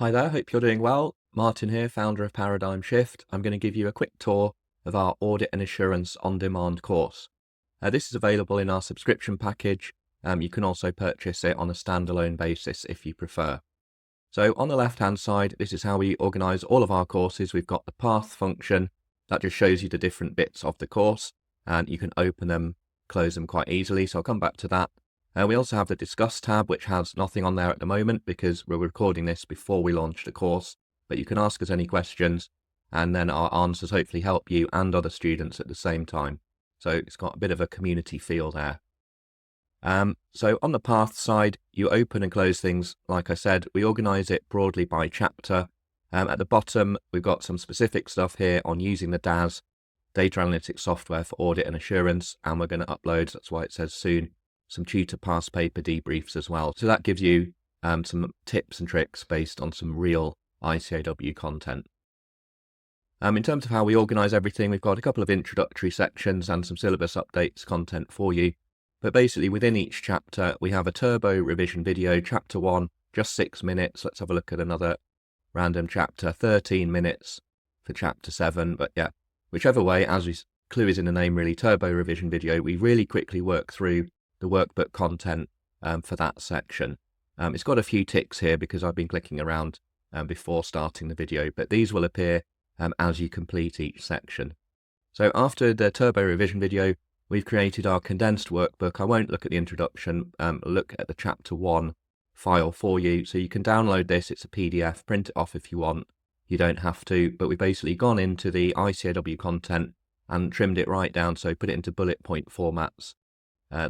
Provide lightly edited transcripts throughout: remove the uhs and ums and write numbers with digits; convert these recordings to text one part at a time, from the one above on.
Hi there, hope you're doing well. Martin here, founder of Paradigm Shift. I'm going to give you a quick tour of our Audit and Assurance on-demand course. This is available in our subscription package. You can also purchase it on a standalone basis if you prefer. So on the left-hand side, this is how we organise all of our courses. We've got the path function that just shows you the different bits of the course, and you can open them, close them quite easily. So I'll come back to that. We also have the Discuss tab, which has nothing on there at the moment because we're recording this before we launch the course, but you can ask us any questions and then our answers hopefully help you and other students at the same time. So it's got a bit of a community feel there. So on the path side, you open and close things. Like I said, we organise it broadly by chapter. At the bottom, we've got some specific stuff here on using the DAS, data analytics software for audit and assurance, and we're going to upload, that's why it says soon, some tutor past paper debriefs as well. So that gives you some tips and tricks based on some real ICAW content. In terms of how we organise everything, we've got a couple of introductory sections and some syllabus updates content for you. But basically within each chapter, we have a turbo revision video. Chapter 1, just 6 minutes. Let's have a look at another random chapter, 13 minutes for chapter 7. But yeah, whichever way, as the clue is in the name really, turbo revision video, we really quickly work through the workbook content for that section. It's got a few ticks here because I've been clicking around before starting the video, but these will appear as you complete each section. So after the turbo revision video, we've created our condensed workbook. I won't look at the introduction, look at the chapter 1 file for you. So you can download this, it's a PDF, print it off if you want. You don't have to, but we've basically gone into the ICAW content and trimmed it right down. So put it into bullet point formats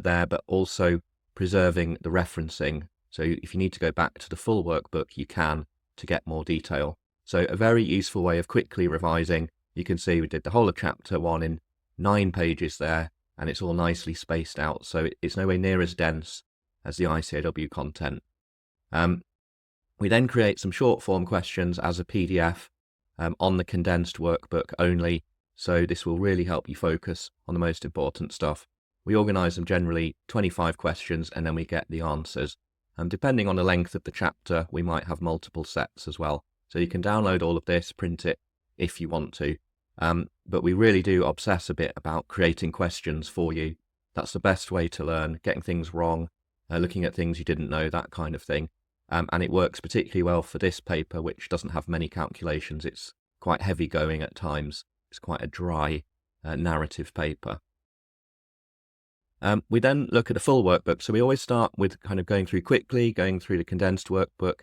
there, but also preserving the referencing. So if you need to go back to the full workbook, you can to get more detail. So a very useful way of quickly revising. You can see we did the whole of chapter 1 in 9 pages there, and it's all nicely spaced out. So it's nowhere near as dense as the ICAW content. We then create some short form questions as a PDF on the condensed workbook only. So this will really help you focus on the most important stuff. We organise them generally 25 questions and then we get the answers. And depending on the length of the chapter, we might have multiple sets as well. So you can download all of this, print it if you want to. But we really do obsess a bit about creating questions for you. That's the best way to learn, getting things wrong, looking at things you didn't know, that kind of thing. And it works particularly well for this paper, which doesn't have many calculations. It's quite heavy going at times. It's quite a dry narrative paper. We then look at the full workbook. So we always start with kind of going through quickly, going through the condensed workbook,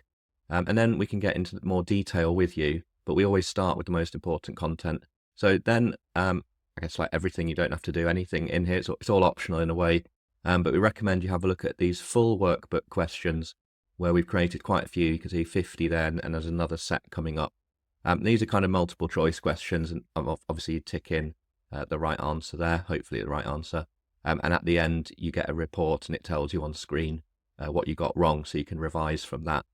and then we can get into more detail with you. But we always start with the most important content. So then, I guess like everything, you don't have to do anything in here. It's all optional in a way. But we recommend you have a look at these full workbook questions where we've created quite a few. You can see 50 there, and there's another set coming up. These are kind of multiple choice questions, and obviously you tick in the right answer there, hopefully the right answer. And at the end, you get a report and it tells you on screen what you got wrong, so you can revise from that.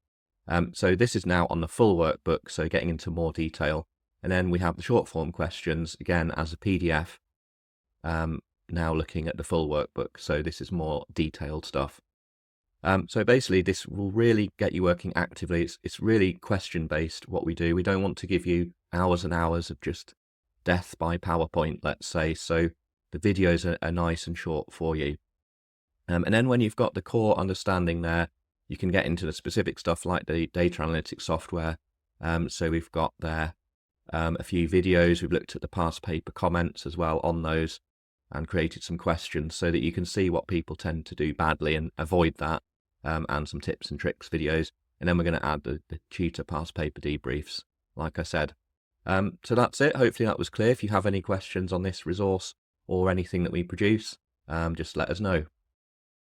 So this is now on the full workbook, so getting into more detail. And then we have the short form questions, again, as a PDF, now looking at the full workbook. So this is more detailed stuff. So basically, this will really get you working actively. It's really question-based, what we do. We don't want to give you hours and hours of just death by PowerPoint, let's say. So the videos are nice and short for you. And then when you've got the core understanding there, you can get into the specific stuff like the data analytics software. So we've got there a few videos. We've looked at the past paper comments as well on those and created some questions so that you can see what people tend to do badly and avoid that, and some tips and tricks videos. And then we're going to add the tutor past paper debriefs, like I said. So that's it. Hopefully that was clear. If you have any questions on this resource or anything that we produce, just let us know.